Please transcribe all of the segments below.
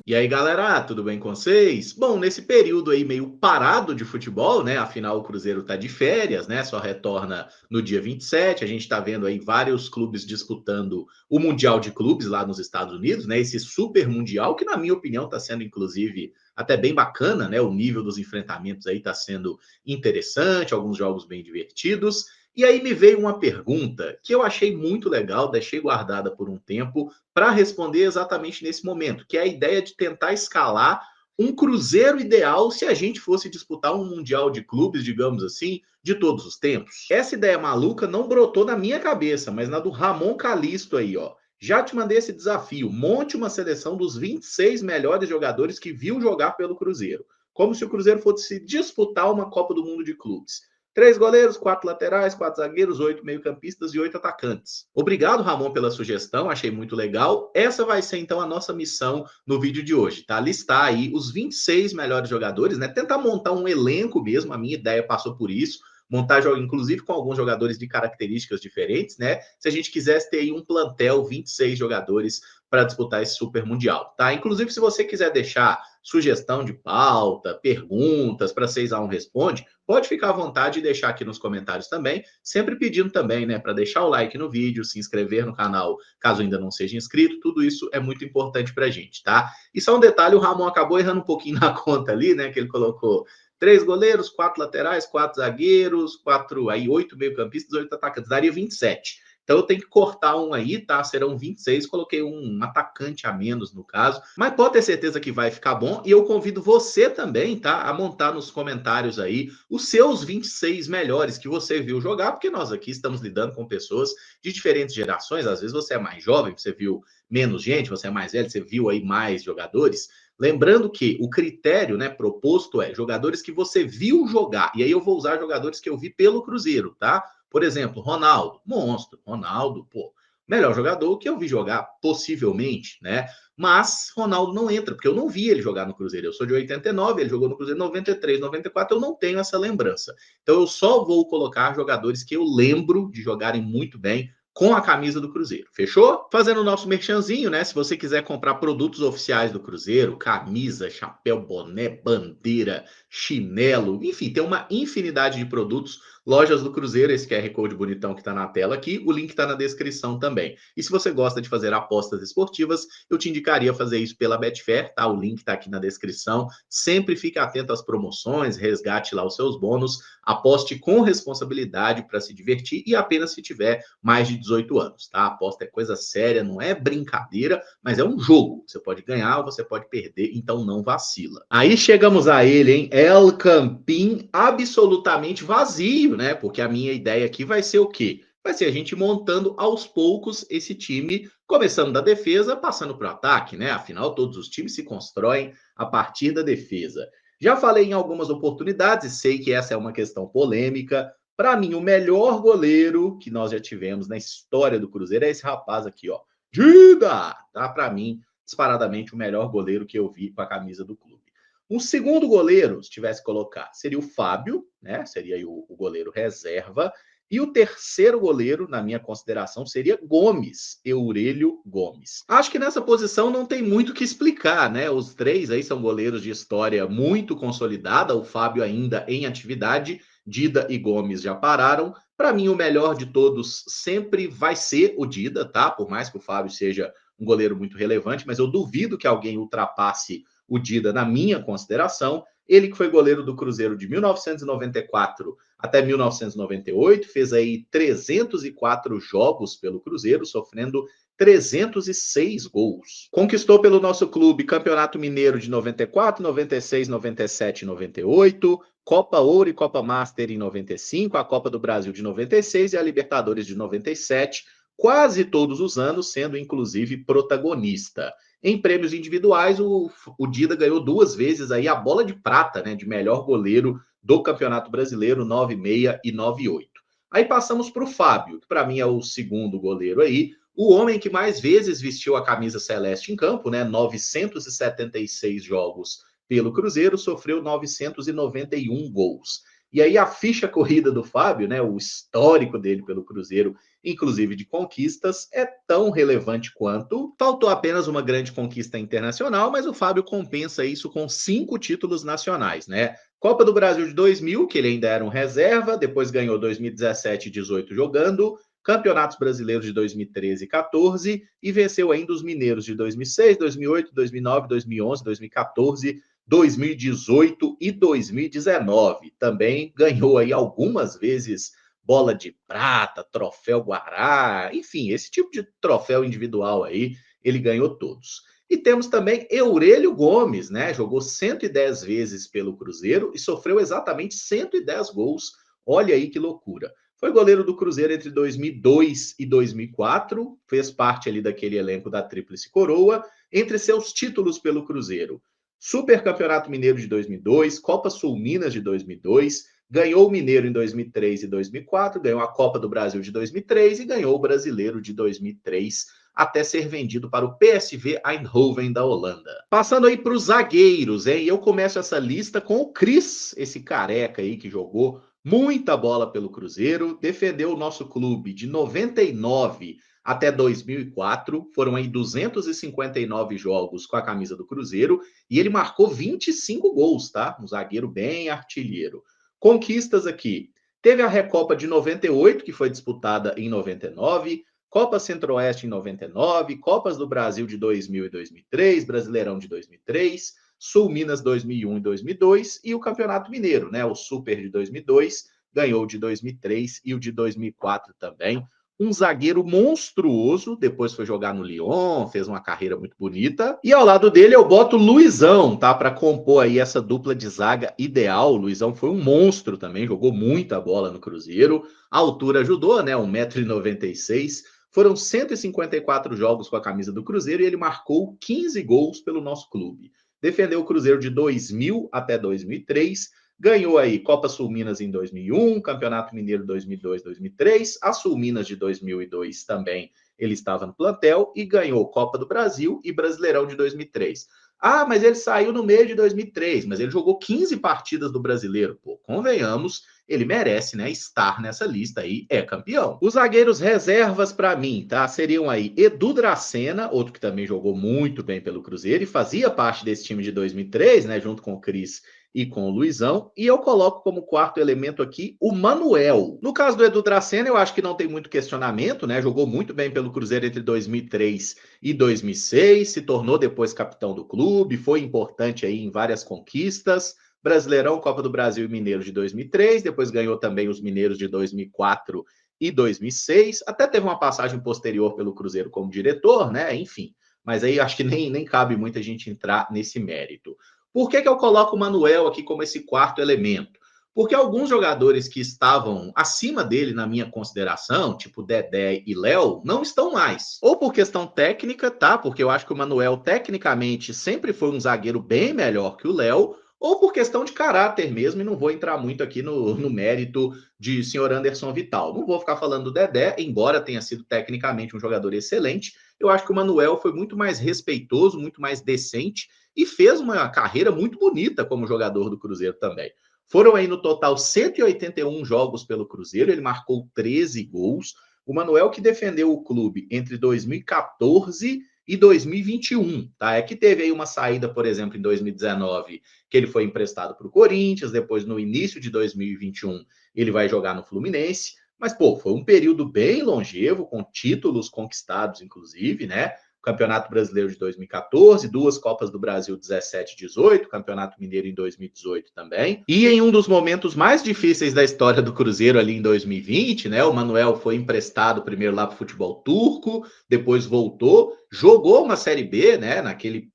E aí, galera, tudo bem com vocês? Bom, nesse período aí meio parado de futebol, né? Afinal, o Cruzeiro tá de férias, né? Só retorna no dia 27. A gente tá vendo aí vários clubes disputando o Mundial de Clubes lá nos Estados Unidos, né? Esse super mundial, que na minha opinião tá sendo, inclusive, até bem bacana, né? O nível dos enfrentamentos aí tá sendo interessante, alguns jogos bem divertidos. E aí me veio uma pergunta que eu achei muito legal, deixei guardada por um tempo para responder exatamente nesse momento, que é a ideia de tentar escalar um Cruzeiro ideal se a gente fosse disputar um Mundial de Clubes, digamos assim, de todos os tempos. Essa ideia maluca não brotou na minha cabeça, mas na do Ramon Calisto aí, ó. Já te mandei esse desafio. Monte uma seleção dos 26 melhores jogadores que viu jogar pelo Cruzeiro. Como se o Cruzeiro fosse disputar uma Copa do Mundo de Clubes. 3 goleiros, 4 laterais, 4 zagueiros, 8 meio-campistas e 8 atacantes. Obrigado, Ramon, pela sugestão, achei muito legal. Essa vai ser, então, a nossa missão no vídeo de hoje, tá? Listar aí os 26 melhores jogadores, né? Tentar montar um elenco mesmo, a minha ideia passou por isso. Montar jogo, inclusive com alguns jogadores de características diferentes, né? Se a gente quisesse ter aí um plantel, 26 jogadores para disputar esse Super Mundial, tá? Inclusive, se você quiser deixar sugestão de pauta, perguntas para 6x1 Responde, pode ficar à vontade e deixar aqui nos comentários também, sempre pedindo também, né, para deixar o like no vídeo, se inscrever no canal, caso ainda não seja inscrito, tudo isso é muito importante para a gente, tá? E só um detalhe, o Ramon acabou errando um pouquinho na conta ali, né, que ele colocou 3 goleiros, 4 laterais, 4 zagueiros, 8 meio-campistas, 8 atacantes, daria 27. Então eu tenho que cortar um aí, tá? Serão 26, coloquei um atacante a menos no caso, mas pode ter certeza que vai ficar bom e eu convido você também, tá? A montar nos comentários aí os seus 26 melhores que você viu jogar, porque nós aqui estamos lidando com pessoas de diferentes gerações, às vezes você é mais jovem, você viu menos gente, você é mais velho, você viu aí mais jogadores. Lembrando que o critério, né, proposto é jogadores que você viu jogar. E aí eu vou usar jogadores que eu vi pelo Cruzeiro, tá? Por exemplo, Ronaldo, monstro. Ronaldo, pô, melhor jogador que eu vi jogar, possivelmente, né? Mas Ronaldo não entra, porque eu não vi ele jogar no Cruzeiro. Eu sou de 89, ele jogou no Cruzeiro 93, 94, eu não tenho essa lembrança. Então eu só vou colocar jogadores que eu lembro de jogarem muito bem com a camisa do Cruzeiro. Fechou? Fazendo o nosso merchanzinho, né? Se você quiser comprar produtos oficiais do Cruzeiro, camisa, chapéu, boné, bandeira, chinelo, enfim, tem uma infinidade de produtos. Lojas do Cruzeiro, esse QR Code bonitão que está na tela aqui, o link está na descrição também. E se você gosta de fazer apostas esportivas, eu te indicaria fazer isso pela Betfair, tá? O link está aqui na descrição. Sempre fique atento às promoções, resgate lá os seus bônus, aposte com responsabilidade para se divertir e apenas se tiver mais de 18 anos, tá? A aposta é coisa séria, não é brincadeira, mas é um jogo. Você pode ganhar ou você pode perder, então não vacila. Aí chegamos a ele, hein? El Campín absolutamente vazio, né? Porque a minha ideia aqui vai ser o quê? Vai ser a gente montando aos poucos esse time, começando da defesa, passando para o ataque, né? Afinal, todos os times se constroem a partir da defesa. Já falei em algumas oportunidades, e sei que essa é uma questão polêmica. Para mim, o melhor goleiro que nós já tivemos na história do Cruzeiro é esse rapaz aqui, ó. Dida! Tá? Para mim, disparadamente, o melhor goleiro que eu vi com a camisa do clube. Um segundo goleiro, se tivesse que colocar, seria o Fábio, né? Seria aí o goleiro reserva. E o terceiro goleiro, na minha consideração, seria Gomes, Eurélio Gomes. Acho que nessa posição não tem muito o que explicar, né? Os três aí são goleiros de história muito consolidada, o Fábio ainda em atividade, Dida e Gomes já pararam. Para mim, o melhor de todos sempre vai ser o Dida, tá? Por mais que o Fábio seja um goleiro muito relevante, mas eu duvido que alguém ultrapasse o Dida na minha consideração. Ele que foi goleiro do Cruzeiro de 1994 até 1998, fez aí 304 jogos pelo Cruzeiro, sofrendo 306 gols. Conquistou pelo nosso clube Campeonato Mineiro de 94, 96, 97 e 98, Copa Ouro e Copa Master em 95, a Copa do Brasil de 96 e a Libertadores de 97, quase todos os anos, sendo inclusive protagonista. Em prêmios individuais, o Dida ganhou 2 vezes aí a bola de prata, né, de melhor goleiro do Campeonato Brasileiro, 96 e 98. Aí passamos para o Fábio, que para mim é o segundo goleiro aí, o homem que mais vezes vestiu a camisa celeste em campo, né, 976 jogos pelo Cruzeiro, sofreu 991 gols. E aí a ficha corrida do Fábio, né, o histórico dele pelo Cruzeiro, inclusive de conquistas, é tão relevante quanto. Faltou apenas uma grande conquista internacional, mas o Fábio compensa isso com 5 títulos nacionais, né? Copa do Brasil de 2000, que ele ainda era um reserva, depois ganhou 2017 e 18 jogando, Campeonatos Brasileiros de 2013 e 14 e venceu ainda os mineiros de 2006, 2008, 2009, 2011, 2014, 2018 e 2019. Também ganhou aí algumas vezes bola de prata, troféu Guará, enfim, esse tipo de troféu individual aí, ele ganhou todos. E temos também Eurélio Gomes, né? Jogou 110 vezes pelo Cruzeiro e sofreu exatamente 110 gols. Olha aí que loucura. Foi goleiro do Cruzeiro entre 2002 e 2004, fez parte ali daquele elenco da Tríplice Coroa. Entre seus títulos pelo Cruzeiro, Super Campeonato Mineiro de 2002, Copa Sul Minas de 2002, ganhou o Mineiro em 2003 e 2004, ganhou a Copa do Brasil de 2003 e ganhou o Brasileiro de 2003, até ser vendido para o PSV Eindhoven da Holanda. Passando aí para os zagueiros, hein? Eu começo essa lista com o Cris, esse careca aí que jogou muita bola pelo Cruzeiro, defendeu o nosso clube de 99 até 2004, foram aí 259 jogos com a camisa do Cruzeiro, e ele marcou 25 gols, tá? Um zagueiro bem artilheiro. Conquistas aqui. Teve a Recopa de 98, que foi disputada em 99, Copa Centro-Oeste em 99, Copas do Brasil de 2000 e 2003, Brasileirão de 2003, Sul Minas 2001 e 2002 e o Campeonato Mineiro, né? O Super de 2002, ganhou de 2003 e o de 2004 também. Um zagueiro monstruoso, depois foi jogar no Lyon, fez uma carreira muito bonita. E ao lado dele eu boto o Luizão, tá? Para compor aí essa dupla de zaga ideal. O Luizão foi um monstro também, jogou muita bola no Cruzeiro. A altura ajudou, né? 1,96 m. Foram 154 jogos com a camisa do Cruzeiro e ele marcou 15 gols pelo nosso clube. Defendeu o Cruzeiro de 2000 até 2003, ganhou aí Copa Sul Minas em 2001, Campeonato Mineiro 2002, 2003, a Sul Minas de 2002 também ele estava no plantel e ganhou Copa do Brasil e Brasileirão de 2003. Ah, mas ele saiu no meio de 2003, mas ele jogou 15 partidas do Brasileiro. Pô, convenhamos, ele merece, né, estar nessa lista aí, é campeão. Os zagueiros reservas para mim, tá? Seriam aí Edu Dracena, outro que também jogou muito bem pelo Cruzeiro e fazia parte desse time de 2003, né, junto com o Cris e com o Luizão, e eu coloco como quarto elemento aqui o Manuel. No caso do Edu Dracena, eu acho que não tem muito questionamento, né? Jogou muito bem pelo Cruzeiro entre 2003 e 2006, se tornou depois capitão do clube, foi importante aí em várias conquistas. Brasileirão, Copa do Brasil e Mineiro de 2003, depois ganhou também os Mineiros de 2004 e 2006, até teve uma passagem posterior pelo Cruzeiro como diretor, né? Enfim, mas aí acho que nem cabe muita gente entrar nesse mérito. Por que eu coloco o Manuel aqui como esse quarto elemento? Porque alguns jogadores que estavam acima dele na minha consideração, tipo Dedé e Léo, não estão mais. Ou por questão técnica, tá? Porque eu acho que o Manuel, tecnicamente, sempre foi um zagueiro bem melhor que o Léo, ou por questão de caráter mesmo, e não vou entrar muito aqui no mérito de senhor Anderson Vital. Não vou ficar falando do Dedé, embora tenha sido tecnicamente um jogador excelente, eu acho que o Manuel foi muito mais respeitoso, muito mais decente, e fez uma carreira muito bonita como jogador do Cruzeiro também. Foram aí no total 181 jogos pelo Cruzeiro, ele marcou 13 gols. O Manuel que defendeu o clube entre 2014 e 2021, tá? É que teve aí uma saída, por exemplo, em 2019, que ele foi emprestado para o Corinthians, depois no início de 2021 ele vai jogar no Fluminense, mas, pô, foi um período bem longevo, com títulos conquistados, inclusive, né? Campeonato Brasileiro de 2014, 2 Copas do Brasil 17 e 18, Campeonato Mineiro em 2018 também. E em um dos momentos mais difíceis da história do Cruzeiro ali em 2020, né? O Manuel foi emprestado primeiro lá para o futebol turco, depois voltou, jogou uma Série B, né?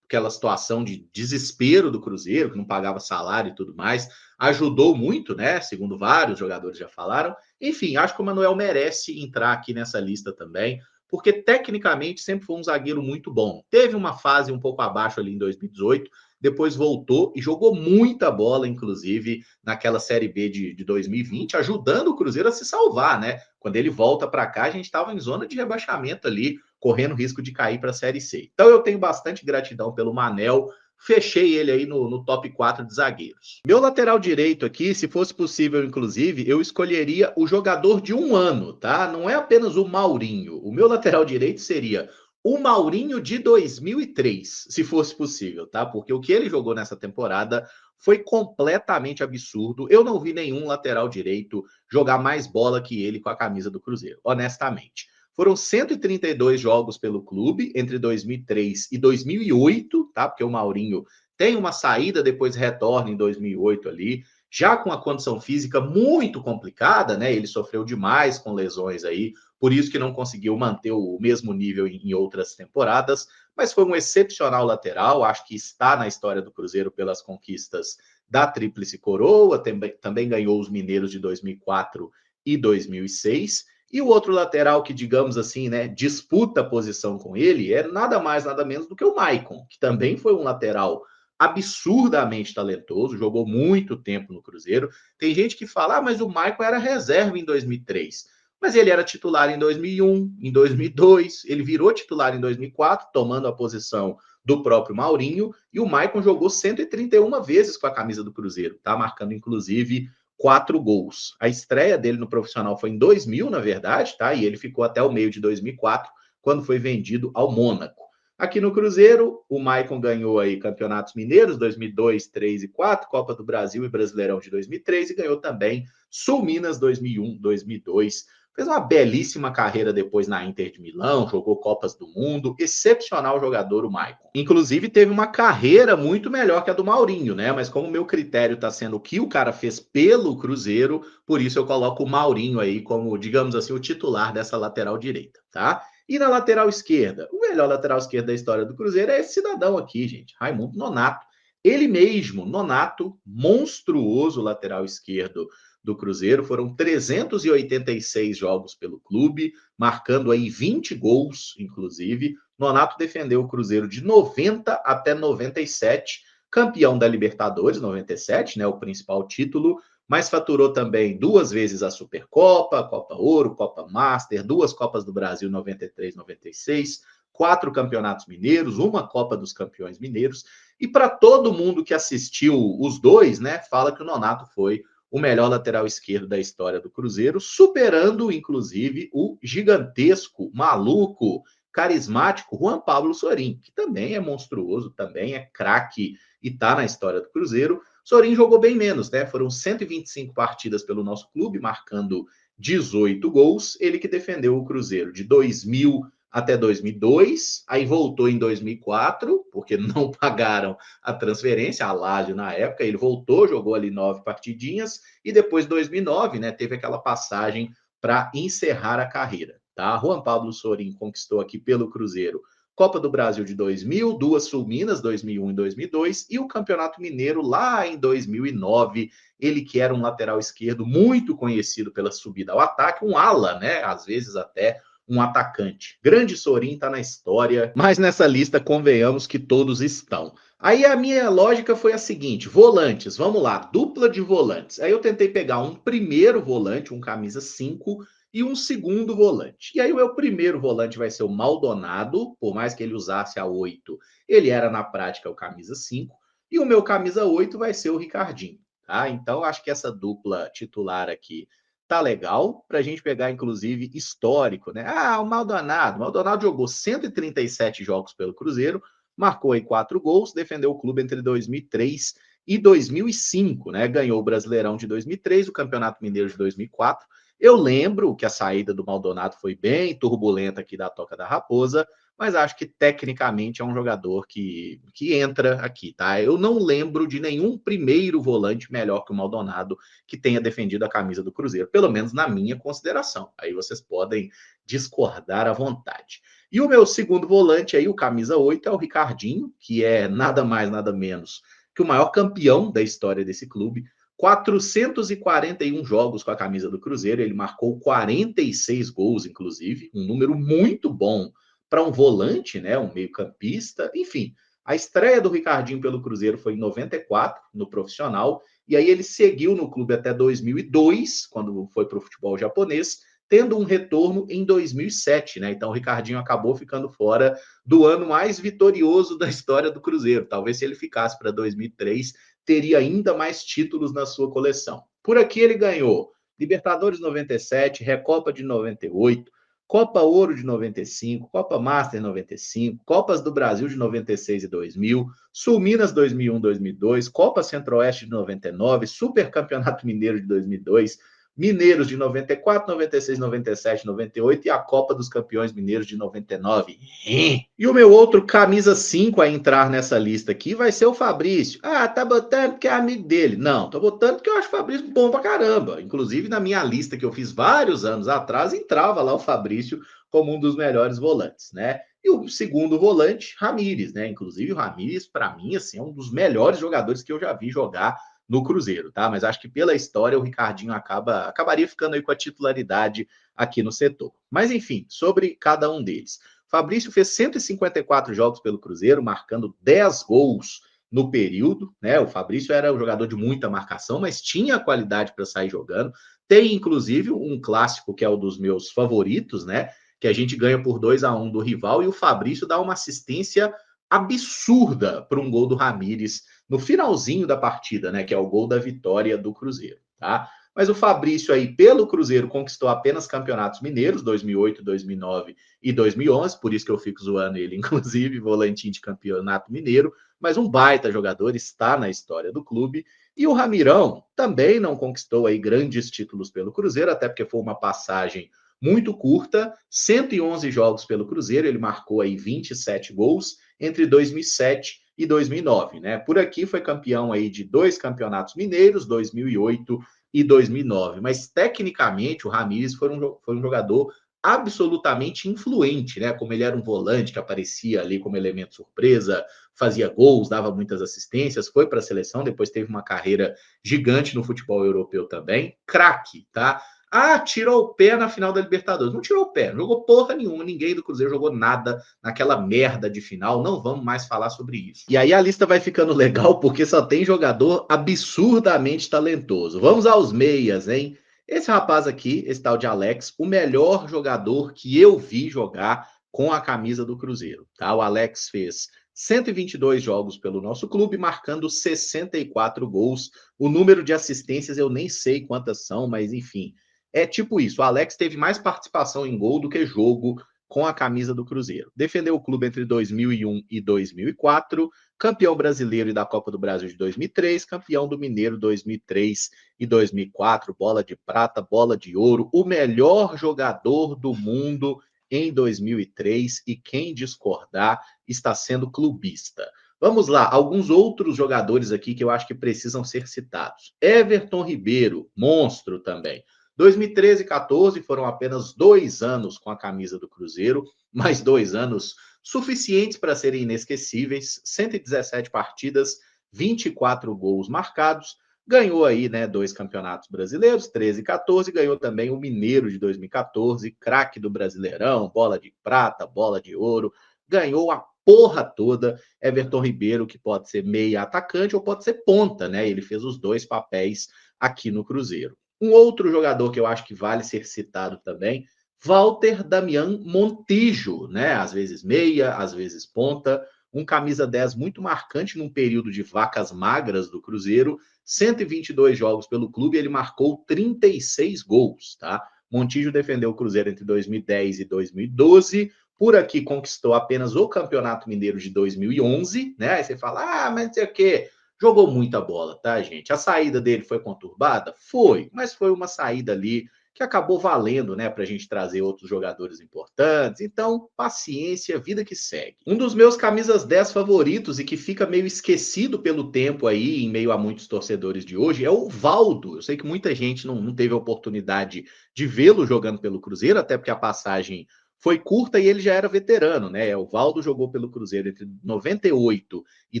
Aquela situação de desespero do Cruzeiro, que não pagava salário e tudo mais, ajudou muito, né? Segundo vários jogadores já falaram. Enfim, acho que o Manuel merece entrar aqui nessa lista também, porque tecnicamente sempre foi um zagueiro muito bom. Teve uma fase um pouco abaixo ali em 2018, depois voltou e jogou muita bola, inclusive, naquela Série B de 2020, ajudando o Cruzeiro a se salvar, né? Quando ele volta para cá, a gente estava em zona de rebaixamento ali, correndo risco de cair para a Série C. Então eu tenho bastante gratidão pelo Manel, fechei ele aí no top 4 de zagueiros. Meu lateral direito aqui, se fosse possível, inclusive, eu escolheria o jogador de um ano, tá? Não é apenas o Maurinho. O meu lateral direito seria o Maurinho de 2003, se fosse possível, tá? Porque o que ele jogou nessa temporada foi completamente absurdo. Eu não vi nenhum lateral direito jogar mais bola que ele com a camisa do Cruzeiro, honestamente. Foram 132 jogos pelo clube entre 2003 e 2008, tá? Porque o Maurinho tem uma saída, depois retorna em 2008 ali, já com a condição física muito complicada, né? Ele sofreu demais com lesões aí, por isso que não conseguiu manter o mesmo nível em outras temporadas, mas foi um excepcional lateral, acho que está na história do Cruzeiro pelas conquistas da Tríplice Coroa, também ganhou os Mineiros de 2004 e 2006. E o outro lateral que, digamos assim, né, disputa a posição com ele é nada mais, nada menos do que o Maicon, que também foi um lateral absurdamente talentoso, jogou muito tempo no Cruzeiro. Tem gente que fala, mas o Maicon era reserva em 2003. Mas ele era titular em 2001, em 2002, ele virou titular em 2004, tomando a posição do próprio Maurinho, e o Maicon jogou 131 vezes com a camisa do Cruzeiro, tá? Marcando, inclusive, 4 gols. A estreia dele no profissional foi em 2000, na verdade, tá? E ele ficou até o meio de 2004, quando foi vendido ao Mônaco. Aqui no Cruzeiro, o Maicon ganhou aí campeonatos mineiros 2002, 3 e 4, Copa do Brasil e Brasileirão de 2003 e ganhou também Sul Minas 2001, 2002. Fez uma belíssima carreira depois na Inter de Milão, jogou Copas do Mundo, excepcional jogador o Maicon. Inclusive teve uma carreira muito melhor que a do Maurinho, né? Mas como o meu critério está sendo o que o cara fez pelo Cruzeiro, por isso eu coloco o Maurinho aí como, digamos assim, o titular dessa lateral direita, tá? E na lateral esquerda, o melhor lateral esquerdo da história do Cruzeiro é esse cidadão aqui, gente, Raimundo Nonato. Ele mesmo, Nonato, monstruoso lateral esquerdo do Cruzeiro, foram 386 jogos pelo clube, marcando aí 20 gols, inclusive. Nonato defendeu o Cruzeiro de 90 até 97, campeão da Libertadores, 97, né, o principal título, mas faturou também 2 vezes a Supercopa, Copa Ouro, Copa Master, 2 Copas do Brasil, 93, 96, 4 campeonatos mineiros, uma Copa dos Campeões Mineiros, e para todo mundo que assistiu os dois, né, fala que o Nonato foi o melhor lateral esquerdo da história do Cruzeiro, superando, inclusive, o gigantesco, maluco, carismático Juan Pablo Sorin, que também é monstruoso, também é craque e está na história do Cruzeiro. Sorin jogou bem menos, né? Foram 125 partidas pelo nosso clube, marcando 18 gols. Ele que defendeu o Cruzeiro de 2000 até 2002, aí voltou em 2004, porque não pagaram a transferência, a Lazio na época, ele voltou, jogou ali 9 partidinhas, e depois 2009, né, teve aquela passagem para encerrar a carreira, tá? Juan Pablo Sorin conquistou aqui pelo Cruzeiro Copa do Brasil de 2000, 2 Sul-Minas, 2001 e 2002, e o Campeonato Mineiro lá em 2009, ele que era um lateral esquerdo muito conhecido pela subida ao ataque, um ala, né, às vezes até um atacante. Grande Sorin está na história, mas nessa lista convenhamos que todos estão. Aí a minha lógica foi a seguinte: volantes, vamos lá, dupla de volantes. Aí eu tentei pegar um primeiro volante, um camisa 5, e um segundo volante. E aí o meu primeiro volante vai ser o Maldonado, por mais que ele usasse a 8, ele era na prática o camisa 5, e o meu camisa 8 vai ser o Ricardinho. Tá? Então acho que essa dupla titular aqui tá legal para a gente pegar, inclusive, histórico, né? Ah, o Maldonado. O Maldonado jogou 137 jogos pelo Cruzeiro, marcou aí 4 gols, defendeu o clube entre 2003 e 2005, né? Ganhou o Brasileirão de 2003, o Campeonato Mineiro de 2004. Eu lembro que a saída do Maldonado foi bem turbulenta aqui da Toca da Raposa, mas acho que tecnicamente é um jogador que entra aqui, tá? Eu não lembro de nenhum primeiro volante melhor que o Maldonado que tenha defendido a camisa do Cruzeiro, pelo menos na minha consideração. Aí vocês podem discordar à vontade. E o meu segundo volante aí, o camisa 8, é o Ricardinho, que é nada mais, nada menos que o maior campeão da história desse clube. 441 jogos com a camisa do Cruzeiro, ele marcou 46 gols, inclusive, um número muito bom para um volante, né, um meio-campista, enfim. A estreia do Ricardinho pelo Cruzeiro foi em 94, no profissional, e aí ele seguiu no clube até 2002, quando foi para o futebol japonês, tendo um retorno em 2007, né? Então o Ricardinho acabou ficando fora do ano mais vitorioso da história do Cruzeiro. Talvez se ele ficasse para 2003, teria ainda mais títulos na sua coleção. Por aqui ele ganhou Libertadores 97, Recopa de 98, Copa Ouro de 95, Copa Master 95, Copas do Brasil de 96 e 2000, Sul Minas 2001, 2002, Copa Centro-Oeste de 99, Super Campeonato Mineiro de 2002, Mineiros de 94, 96, 97, 98 e a Copa dos Campeões Mineiros de 99. E o meu outro camisa 5 a entrar nessa lista aqui vai ser o Fabrício. Ah, tá botando porque é amigo dele. Não, tô botando porque eu acho o Fabrício bom pra caramba. Inclusive, na minha lista que eu fiz vários anos atrás, entrava lá o Fabrício como um dos melhores volantes, né? E o segundo volante, Ramires, né? Inclusive, o Ramires, para mim, assim, é um dos melhores jogadores que eu já vi jogar no Cruzeiro, tá? Mas acho que pela história o Ricardinho acabaria ficando aí com a titularidade aqui no setor. Mas enfim, sobre cada um deles. Fabrício fez 154 jogos pelo Cruzeiro, marcando 10 gols no período, né? O Fabrício era um jogador de muita marcação, mas tinha qualidade para sair jogando. Tem inclusive um clássico que é o dos meus favoritos, né? Que a gente ganha por 2-1 do rival e o Fabrício dá uma assistência absurda para um gol do Ramires no finalzinho da partida, né? Que é o gol da vitória do Cruzeiro, tá? Mas o Fabrício aí, pelo Cruzeiro, conquistou apenas campeonatos mineiros, 2008, 2009 e 2011, por isso que eu fico zoando ele, inclusive, volantinho de campeonato mineiro, mas um baita jogador, está na história do clube. E o Ramirão também não conquistou aí grandes títulos pelo Cruzeiro, até porque foi uma passagem muito curta, 111 jogos pelo Cruzeiro, ele marcou aí 27 gols entre 2007 e 2009, né? Por aqui foi campeão aí de 2 campeonatos mineiros, 2008 e 2009, mas tecnicamente o Ramires foi um jogador absolutamente influente, né? Como ele era um volante que aparecia ali como elemento surpresa, fazia gols, dava muitas assistências, foi para a seleção, depois teve uma carreira gigante no futebol europeu também, craque, tá? Ah, tirou o pé na final da Libertadores. Não tirou o pé, não jogou porra nenhuma, ninguém do Cruzeiro jogou nada naquela merda de final, não vamos mais falar sobre isso. E aí a lista vai ficando legal porque só tem jogador absurdamente talentoso. Vamos aos meias, hein? Esse rapaz aqui, esse tal de Alex, o melhor jogador que eu vi jogar com a camisa do Cruzeiro, tá? O Alex fez 122 jogos pelo nosso clube, marcando 64 gols. O número de assistências eu nem sei quantas são, mas enfim, é tipo isso. O Alex teve mais participação em gol do que jogo com a camisa do Cruzeiro. Defendeu o clube entre 2001 e 2004, campeão brasileiro e da Copa do Brasil de 2003, campeão do Mineiro 2003 e 2004, bola de prata, bola de ouro, o melhor jogador do mundo em 2003 e quem discordar está sendo clubista. Vamos lá, alguns outros jogadores aqui que eu acho que precisam ser citados. Everton Ribeiro, monstro também. 2013 e 14 foram apenas 2 anos com a camisa do Cruzeiro, mais 2 anos suficientes para serem inesquecíveis, 117 partidas, 24 gols marcados, ganhou aí, né, 2 campeonatos brasileiros, 13 e 14, ganhou também o Mineiro de 2014, craque do Brasileirão, bola de prata, bola de ouro, ganhou a porra toda. Everton Ribeiro, que pode ser meia atacante ou pode ser ponta, né? Ele fez os dois papéis aqui no Cruzeiro. Um outro jogador que eu acho que vale ser citado também, Walter Damian Montijo, né? Às vezes meia, às vezes ponta, um camisa 10 muito marcante num período de vacas magras do Cruzeiro, 122 jogos pelo clube, ele marcou 36 gols, tá? Montijo defendeu o Cruzeiro entre 2010 e 2012, por aqui conquistou apenas o Campeonato Mineiro de 2011, né? Aí você fala, mas não sei o quê. Jogou muita bola, tá, gente? A saída dele foi conturbada? Foi, mas foi uma saída ali que acabou valendo, né, para a gente trazer outros jogadores importantes. Então, paciência, vida que segue. Um dos meus camisas 10 favoritos e que fica meio esquecido pelo tempo aí, em meio a muitos torcedores de hoje, é o Valdo. Eu sei que muita gente não teve a oportunidade de vê-lo jogando pelo Cruzeiro, até porque a passagem foi curta e ele já era veterano, né? O Valdo jogou pelo Cruzeiro entre 98 e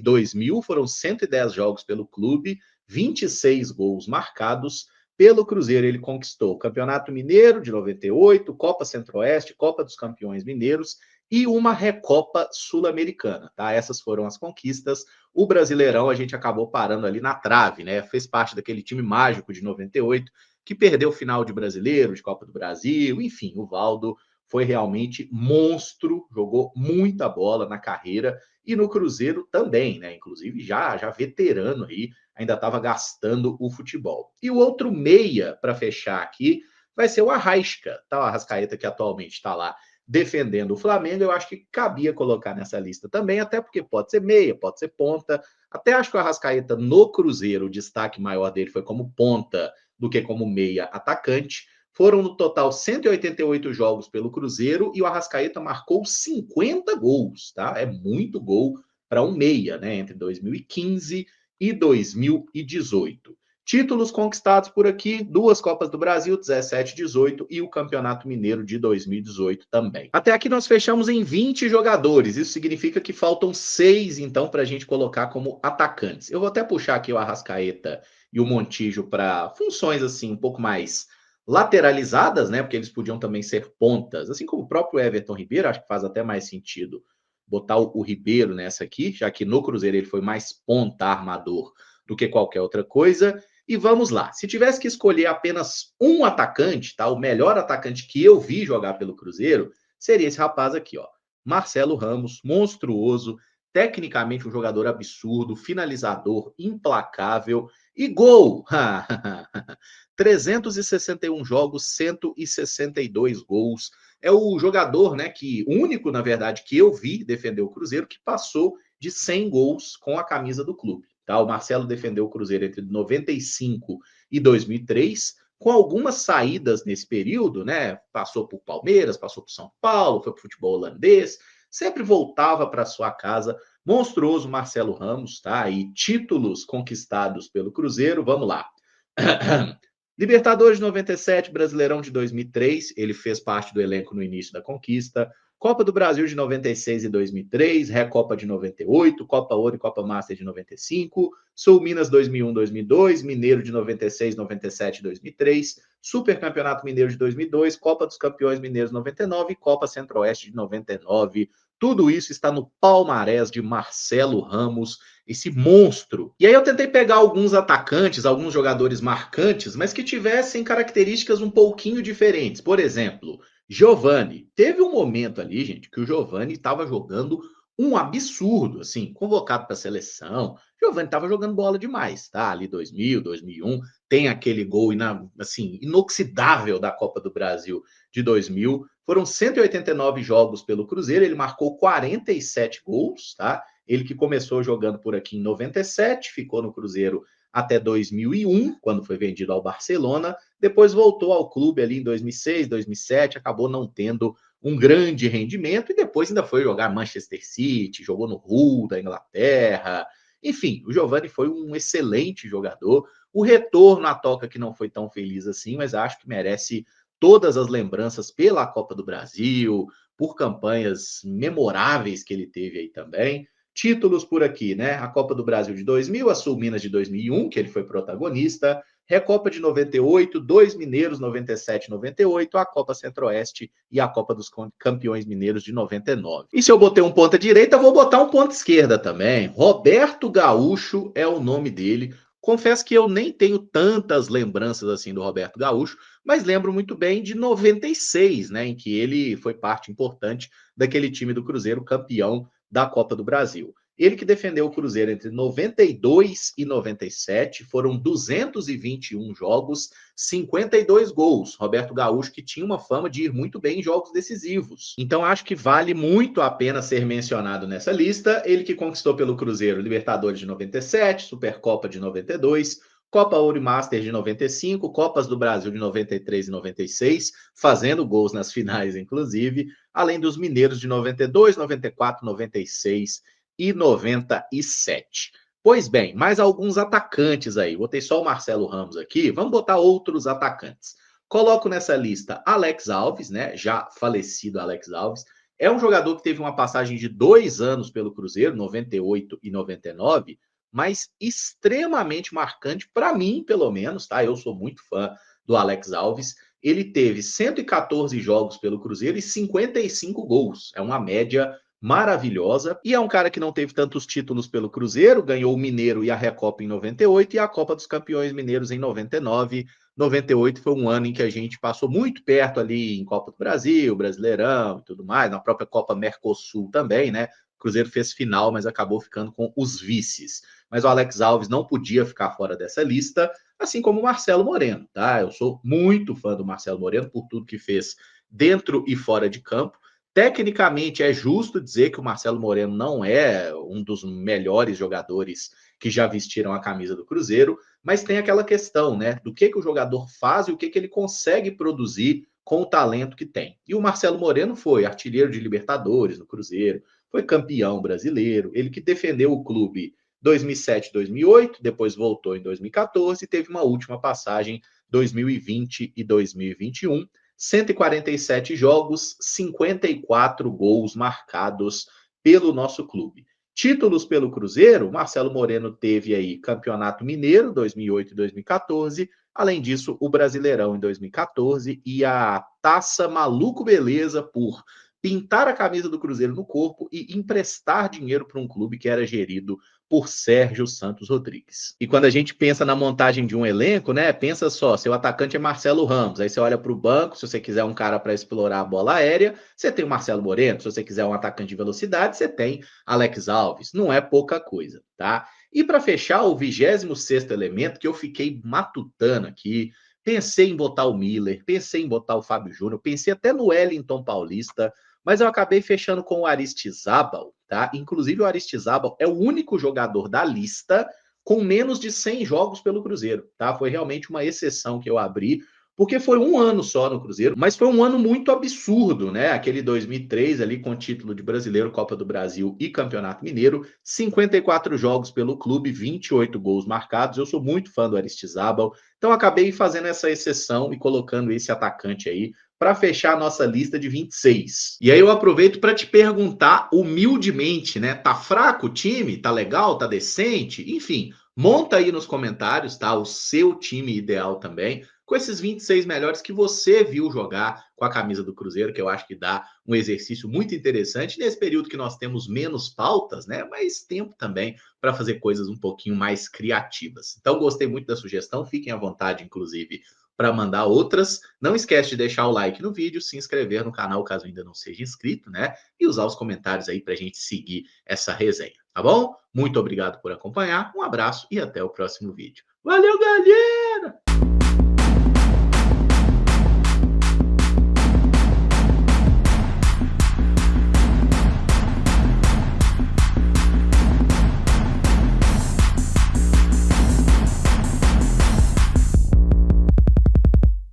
2000, foram 110 jogos pelo clube, 26 gols marcados. Pelo Cruzeiro, ele conquistou o Campeonato Mineiro de 98, Copa Centro-Oeste, Copa dos Campeões Mineiros e uma Recopa Sul-Americana, tá? Essas foram as conquistas. O Brasileirão a gente acabou parando ali na trave, né? Fez parte daquele time mágico de 98 que perdeu o final de Brasileiro, de Copa do Brasil, enfim, o Valdo foi realmente monstro, jogou muita bola na carreira e no Cruzeiro também, né? Inclusive já veterano aí, ainda estava gastando o futebol. E o outro meia para fechar aqui vai ser o Arrasca, tá? O Arrascaeta que atualmente está lá defendendo o Flamengo, eu acho que cabia colocar nessa lista também, até porque pode ser meia, pode ser ponta. Até acho que o Arrascaeta no Cruzeiro, o destaque maior dele foi como ponta do que como meia atacante. Foram no total 188 jogos pelo Cruzeiro e o Arrascaeta marcou 50 gols, tá? É muito gol para um meia, né? Entre 2015 e 2018. Títulos conquistados por aqui, 2 Copas do Brasil, 17 e 18, e o Campeonato Mineiro de 2018 também. Até aqui nós fechamos em 20 jogadores, isso significa que faltam 6, então, para a gente colocar como atacantes. Eu vou até puxar aqui o Arrascaeta e o Montijo para funções assim um pouco mais lateralizadas, né? Porque eles podiam também ser pontas, assim como o próprio Everton Ribeiro, acho que faz até mais sentido botar o Ribeiro nessa aqui, já que no Cruzeiro ele foi mais ponta armador do que qualquer outra coisa. E vamos lá. Se tivesse que escolher apenas um atacante, tá? O melhor atacante que eu vi jogar pelo Cruzeiro seria esse rapaz aqui, ó. Marcelo Ramos, monstruoso, tecnicamente um jogador absurdo, finalizador implacável e gol. 361 jogos, 162 gols. É o jogador, né, que único, na verdade, que eu vi defender o Cruzeiro que passou de 100 gols com a camisa do clube. Tá? O Marcelo defendeu o Cruzeiro entre 95 e 2003, com algumas saídas nesse período, né? Passou por Palmeiras, passou por São Paulo, foi para o futebol holandês, sempre voltava para sua casa. Monstruoso Marcelo Ramos, tá? E títulos conquistados pelo Cruzeiro, vamos lá. Libertadores de 97, Brasileirão de 2003, ele fez parte do elenco no início da conquista. Copa do Brasil de 96 e 2003, Recopa de 98, Copa Ouro e Copa Master de 95, Sul Minas 2001, 2002, Mineiro de 96, 97 e 2003, Super Campeonato Mineiro de 2002, Copa dos Campeões Mineiros 99 e Copa Centro-Oeste de 99. Tudo isso está no palmarés de Marcelo Ramos, esse monstro. E aí eu tentei pegar alguns atacantes, alguns jogadores marcantes, mas que tivessem características um pouquinho diferentes. Por exemplo, Giovani. Teve um momento ali, gente, que o Giovani estava jogando um absurdo, assim, convocado para a seleção. Giovani estava jogando bola demais, tá? Ali 2000, 2001, tem aquele gol assim, inoxidável da Copa do Brasil de 2000. Foram 189 jogos pelo Cruzeiro, ele marcou 47 gols, tá? Ele que começou jogando por aqui em 97, ficou no Cruzeiro até 2001, quando foi vendido ao Barcelona, depois voltou ao clube ali em 2006, 2007, acabou não tendo um grande rendimento e depois ainda foi jogar Manchester City, jogou no Hull da Inglaterra. Enfim, o Giovani foi um excelente jogador. O retorno à toca que não foi tão feliz assim, mas acho que merece todas as lembranças pela Copa do Brasil, por campanhas memoráveis que ele teve aí também. Títulos por aqui, né? A Copa do Brasil de 2000, a Sul Minas de 2001, que ele foi protagonista, Recopa de 98, 2 Mineiros 97 e 98, a Copa Centro-Oeste e a Copa dos Campeões Mineiros de 99. E se eu botei um ponta direita, vou botar um ponta esquerda também. Roberto Gaúcho é o nome dele. Confesso que eu nem tenho tantas lembranças assim do Roberto Gaúcho, mas lembro muito bem de 96, né, em que ele foi parte importante daquele time do Cruzeiro campeão da Copa do Brasil. Ele que defendeu o Cruzeiro entre 92 e 97, foram 221 jogos, 52 gols. Roberto Gaúcho que tinha uma fama de ir muito bem em jogos decisivos. Então acho que vale muito a pena ser mencionado nessa lista. Ele que conquistou pelo Cruzeiro Libertadores de 97, Supercopa de 92, Copa Ouro e Master de 95, Copas do Brasil de 93 e 96, fazendo gols nas finais, inclusive, além dos mineiros de 92, 94, 96 e 97. Pois bem, mais alguns atacantes aí. Botei só o Marcelo Ramos aqui, vamos botar outros atacantes. Coloco nessa lista Alex Alves, né? Já falecido Alex Alves. É um jogador que teve uma passagem de 2 anos pelo Cruzeiro, 98 e 99, mas extremamente marcante para mim, pelo menos, tá? Eu sou muito fã do Alex Alves. Ele teve 114 jogos pelo Cruzeiro e 55 gols. É uma média maravilhosa. E é um cara que não teve tantos títulos pelo Cruzeiro, ganhou o Mineiro e a Recopa em 98 e a Copa dos Campeões Mineiros em 99. 98 foi um ano em que a gente passou muito perto ali em Copa do Brasil, Brasileirão e tudo mais, na própria Copa Mercosul também, né? O Cruzeiro fez final, mas acabou ficando com os vices. Mas o Alex Alves não podia ficar fora dessa lista, assim como o Marcelo Moreno, tá? Eu sou muito fã do Marcelo Moreno por tudo que fez dentro e fora de campo. Tecnicamente, é justo dizer que o Marcelo Moreno não é um dos melhores jogadores que já vestiram a camisa do Cruzeiro, mas tem aquela questão, né, do que o jogador faz e o que ele consegue produzir com o talento que tem. E o Marcelo Moreno foi artilheiro de Libertadores no Cruzeiro, foi campeão brasileiro, ele que defendeu o clube 2007, 2008, depois voltou em 2014 e teve uma última passagem 2020 e 2021. 147 jogos, 54 gols marcados pelo nosso clube. Títulos pelo Cruzeiro, Marcelo Moreno teve aí Campeonato Mineiro 2008 e 2014, além disso o Brasileirão em 2014 e a Taça Maluco Beleza por pintar a camisa do Cruzeiro no corpo e emprestar dinheiro para um clube que era gerido por Sérgio Santos Rodrigues. E quando a gente pensa na montagem de um elenco, né? Pensa só, seu atacante é Marcelo Ramos, aí você olha para o banco, se você quiser um cara para explorar a bola aérea, você tem o Marcelo Moreno, se você quiser um atacante de velocidade, você tem Alex Alves. Não é pouca coisa, tá? E para fechar, o 26º elemento que eu fiquei matutando aqui, pensei em botar o Miller, pensei em botar o Fábio Júnior, pensei até no Wellington Paulista, mas eu acabei fechando com o Aristizábal, tá? Inclusive o Aristizábal é o único jogador da lista com menos de 100 jogos pelo Cruzeiro, tá? Foi realmente uma exceção que eu abri, porque foi um ano só no Cruzeiro, mas foi um ano muito absurdo, né? Aquele 2003 ali com título de Brasileiro, Copa do Brasil e Campeonato Mineiro, 54 jogos pelo clube, 28 gols marcados. Eu sou muito fã do Aristizábal, então acabei fazendo essa exceção e colocando esse atacante aí para fechar a nossa lista de 26. E aí eu aproveito para te perguntar humildemente, né? Tá fraco o time? Tá legal? Tá decente? Enfim, monta aí nos comentários, tá? O seu time ideal também, com esses 26 melhores que você viu jogar com a camisa do Cruzeiro, que eu acho que dá um exercício muito interessante nesse período que nós temos menos pautas, né? Mais tempo também para fazer coisas um pouquinho mais criativas. Então, gostei muito da sugestão, fiquem à vontade, inclusive, para mandar outras. Não esquece de deixar o like no vídeo, se inscrever no canal caso ainda não seja inscrito, né? E usar os comentários aí para a gente seguir essa resenha, tá bom? Muito obrigado por acompanhar, um abraço e até o próximo vídeo. Valeu, galera!